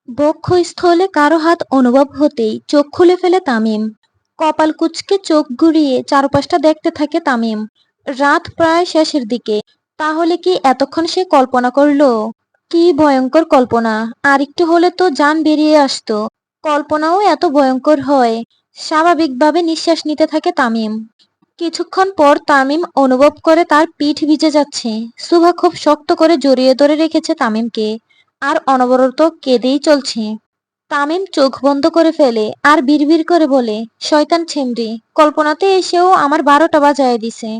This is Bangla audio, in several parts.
বক্ষস্থলে কারো হাত অনুভব হতেই চোখ খুলে ফেলে তামিম। কপাল কুঁচকে চোখ ঘুরিয়ে চারপাশটা দেখতে থাকে তামিম। রাত প্রায় শেষের দিকে। তাহলে কি এতক্ষণ সে কল্পনা করলো? কি ভয়ঙ্কর কল্পনা! আর একটু হলে তো জান বেরিয়ে আসতো। কল্পনাও এত ভয়ঙ্কর হয়? স্বাভাবিকভাবে নিঃশ্বাস নিতে থাকে তামিম। কিছুক্ষণ পর তামিম অনুভব করে তার পিঠ ভিজে যাচ্ছে। সুভা খুব শক্ত করে জড়িয়ে ধরে রেখেছে তামিমকে, আর অনবরত কেঁদেই চলছে। তামিম চোখ বন্ধ করে ফেলে আর বিড়বিড় করে বলে, শয়তান ছেমরি, কল্পনাতে এসেও আমার 12টা বাজায় দিছে।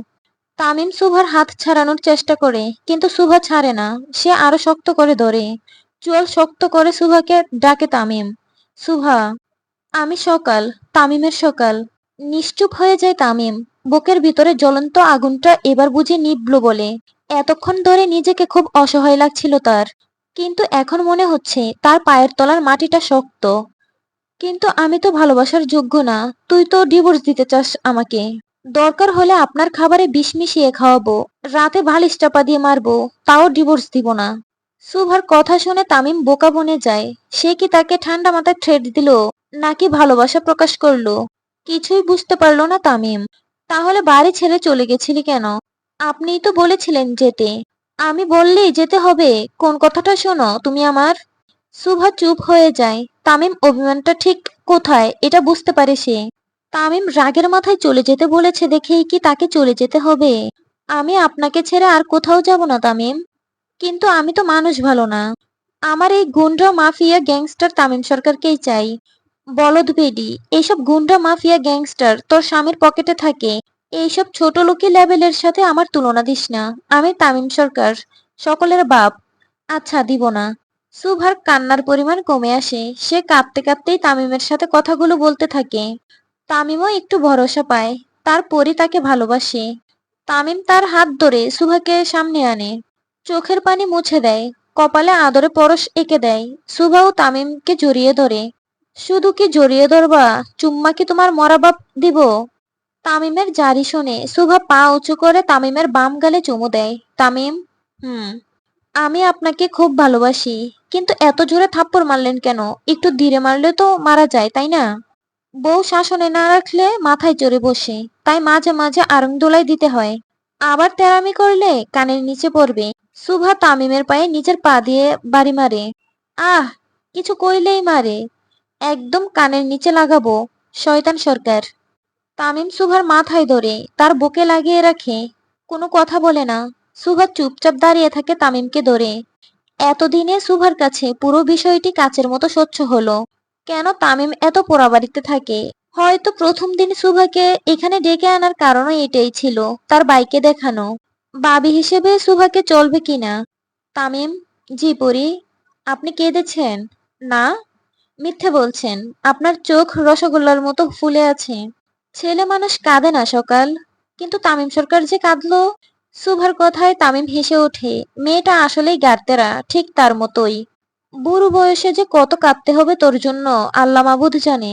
তামিম সুভার হাত ছাড়ানোর চেষ্টা করে, কিন্তু সুভা ছাড়ে না। সে আরো শক্ত করে ধরে। চোয়াল শক্ত করে সুভাকে ডাকে তামিম। সুভা। আমি সকাল। তামিমের সকাল। নিশ্চুপ হয়ে যায় তামিম। বুকের ভিতরে জ্বলন্ত আগুনটা এবার বুঝি নিভল বলে। এতক্ষণ ধরে নিজেকে খুব অসহায় লাগছিল তার। কিন্তু এখন মনে হচ্ছে তার পায়ের তলার মাটিটা শক্ত। কিন্তু আমি তো ভালোবাসার যোগ্য না। তুই তো ডিভোর্স দিতে চাস আমাকে। দরকার হলে আপনার খাবারে বিষ মিশিয়ে খাওয়াবো। রাতে বালিশ চাপা দিয়ে মারবো। তাও ডিভোর্স দিব না। সুভার কথা শুনে তামিম বোকা বনে যায়। সে কি তাকে ঠান্ডা মাথায় থ্রেট দিল, নাকি ভালোবাসা প্রকাশ করলো? কিছুই বুঝতে পারলো না তামিম। তাহলে বাড়ি ছেড়ে চলে গেছিলি কেন? আপনিই তো বলেছিলেন যেতে। আমি বললেই যেতে হবে? কোন কথাটা শোনো তুমি আমার। সুভা চুপ হয়ে যায়। তামিম অভিমানটা ঠিক কোথায় এটা বুঝতে পারে সে। তামিম রাগের মাথায় চলে যেতে বলেছে দেখেই কি তাকে চলে যেতে হবে? আমি আপনাকে ছেড়ে আর কোথাও যাব না তামিম। কিন্তু আমি তো মানুষ ভালো না। আমার এই গুন্ডা মাফিয়া গ্যাংস্টার তামিম সরকারকেই চাই। বলদ বেডি, এইসব গুন্ডা মাফিয়া গ্যাংস্টার তোর স্বামীর পকেটে থাকে। এইসব ছোট লোকি লেভেলের সাথে আমার তুলনা দিস না। আমি তামিম সরকার, সকলের বাপ। আচ্ছা, দিব না। সুভার কান্নার পরিমাণ কমে আসে। সে কাঁদতে কাঁদতেই তামিমের সাথে কথাগুলো বলতে থাকে। তামিমও একটু ভরসা পায়। তারপরই তাকে ভালোবাসে। তামিম তার হাত ধরে সুভাকে সামনে আনে। চোখের পানি মুছে দেয়। কপালে আদরে পরশ এঁকে দেয়। সুভাও তামিমকে জড়িয়ে ধরে। শুধু কি জড়িয়ে ধরবা? চুম্মা কি তোমার মরা বাপ দিব? তামিমের জারি শুনে সুভা পা উঁচু করে তামিমের বাম গালে চুমু দেয়। তামিম। হুম। আমি আপনাকে খুব ভালোবাসি। কিন্তু এত জোরে থাপ্পড় মারলেন কেন? একটু ধীরে মারলে তো মারা যায়, তাই না? বউ শাসনে না রাখলে মাথায় চড়ে বসে। তাই মাঝে মাঝে আরং দোলাই দিতে হয়। আবার তেরামি করলে কানের নিচে পড়বে। সুভা তামিমের পায়ে নিজের পা দিয়ে বাড়ি মারে। আহ! কিছু কইলেই মারে। একদম কানের নিচে লাগাবো। শয়তান সরকার। তামিম সুভার মাথায় ধরে তার বুকে লাগিয়ে রাখে। কোনো কথা বলে না। সুভা চুপচাপ দাঁড়িয়ে থাকে তামিমকে ধরে। এতদিনে সুভার কাছে পুরো বিষয়টি কাচের মতো স্বচ্ছ হলো। কেন তামিম এত পোড়াবাড়িতে থাকে? হয়তো প্রথম দিন সুভাকে এখানে ডেকে আনার কারণও এটাই ছিল, তার বাইকে দেখানো। বাবি হিসেবে সুভাকে চলবে কিনা। তামিম। জি পরি। আপনি কেঁদেছেন? না। মিথ্যে বলছেন। আপনার চোখ রসগোল্লার মতো ফুলে আছে। ছেলে মানুষ কাঁদে না সকাল। কিন্তু তামিম সরকার যে কাঁদলো। সুভার কথায় তামিম হেসে ওঠে। মেয়েটা আসলেই গারতেরা, ঠিক তার মতোই। বুড়ো বয়সে যে কত কাঁদতে হবে তোর জন্য আল্লাহ মাবুদ জানে।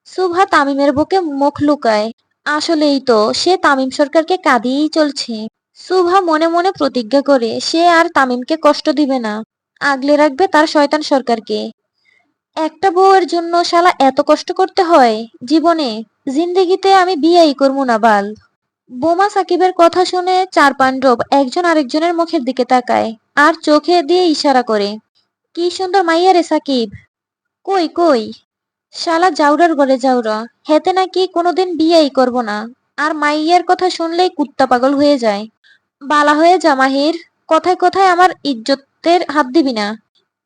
সুভা তামিমের বুকে মুখ লুকায়। আসলেই তো সে তামিম সরকারকে কাঁদিয়েই চলছে। সুভা মনে মনে প্রতিজ্ঞা করে সে আর তামিমকে কষ্ট দিবে না। আগলে রাখবে তার শয়তান সরকারকে। একটা বউয়ের জন্য শালা এত কষ্ট করতে হয় জীবনে। জিন্দেগিতে আমি বিয়েই করবো না বাল। বোমা সাকিবের কথা শুনে চার পাণ্ডব একজন আরেকজনের মুখের দিকে তাকায়। আর চোখে দিয়ে ইশারা করে। কি সুন্দর মাইয়া রে সাকিব। কই কই? শালা জাউরার ঘরে জাউরা। হেতে নাকি কোনোদিন বিয়েই করব না। আর মাইয়ার কথা শুনলেই কুত্তা পাগল হয়ে যায়। বালা হয়ে যা মাহির। কথায় কথায় আমার ইজ্জতের হাত দিবি না।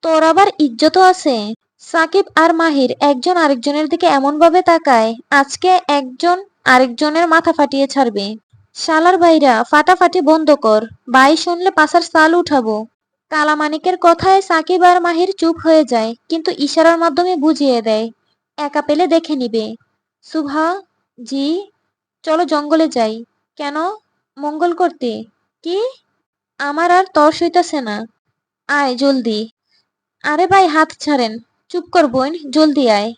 তোর আবার ইজ্জতও আছে? সাকিব আর মাহির একজন আরেকজনের দিকে এমন ভাবে তাকায়, আজকে একজন আরেকজনের মাথা ফাটিয়ে ছাড়বে। শালার ভাইরা ফাটাফাটি বন্ধ কর। ভাই শুনলে পাছার সাল উঠাবো। কালামানিকের কথায় সাকিব আর মাহির চুপ হয়ে যায়, কিন্তু ইশারার মাধ্যমে বুঝিয়ে দেয় একা পেলে দেখে নিবে। সুভা। জি। চলো জঙ্গলে যাই। কেন? মঙ্গল করতে। কি? আমার আর তর সইতাছে না। আয় জলদি। আরে ভাই হাত ছাড়েন। চুপ কর বোন, জলদি আয়।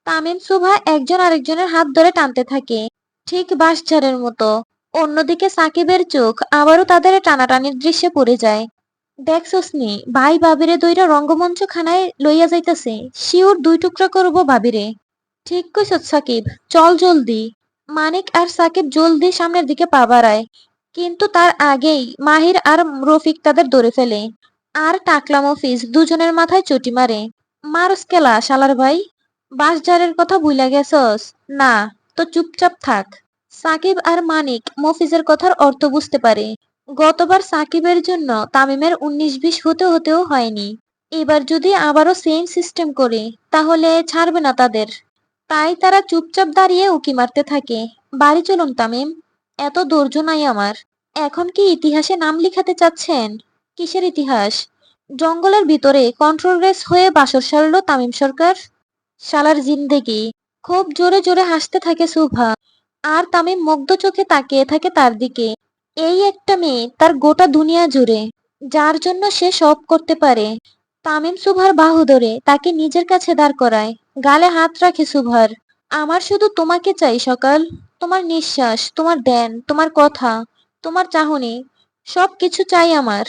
তামিম সুভা একজন আরেকজনের হাত ধরে টানতে থাকে। ঠিক বাঁশঝাড়ের মতো। অন্যদিকে সাকিবের চোখ আবারও তাদের টানাটানির দৃশ্যে পড়ে যায়। দেখছস নি ভাই ভাবিরে দইরা রঙ্গমঞ্চ খানায় লইয়া যাইতাছে, শিওর 2 টুকরা করব ভাবিরে। ঠিক কইছত সাকিব, চল জলদি। মানিক আর সাকিব জলদি সামনের দিকে পা বাড়ায়, কিন্তু তার আগেই মাহির আর রফিক তাদের ধরে ফেলে। আর টাকলা মফিজ দুজনের মাথায় চটি মারে। মারস কেলা শালার ভাই, বাঁশঝাড়ের কথা ভুইলা গেছস? না, তো চুপচাপ থাক। সাকিব আর মানিক মফিজের কথার অর্থ বুঝতে পারে। গতবার সাকিবের জন্য তামিমের 19-20 হতে হতেও হয়নি। এবার যদি আবারও সেম সিস্টেম করে, তাহলে ছাড়বে না তাদের। তাই তারা চুপচাপ দাঁড়িয়ে উকি মারতে থাকে। বাড়ি চলুন তামিম, এত ধৈর্য নাই আমার। এখন কি ইতিহাসে নাম লিখাতে চাচ্ছেন? কিসের ইতিহাস? জঙ্গলের ভিতরে কন্ট্রোল রেস হয়ে বাসর সারল তামিম সরকার। শালার জিন্দেগি। খুব জোরে জোরে হাসতে থাকে সুভা, আর তামিম মুগ্ধ চোখে তাকিয়ে থাকে তার দিকে। এই একটা মেয়ে তার গোটা দুনিয়া জুড়ে, যার জন্য সে সব করতে পারে। তামিম সুভার বাহু ধরে তাকে নিজের কাছে দাঁড় করায়, গালে হাত রাখে সুভার। আমার শুধু তোমাকে চাই সকাল, তোমার নিঃশ্বাস, তোমার ধ্যান, তোমার কথা, তোমার চাহনি, সব কিছু চাই আমার।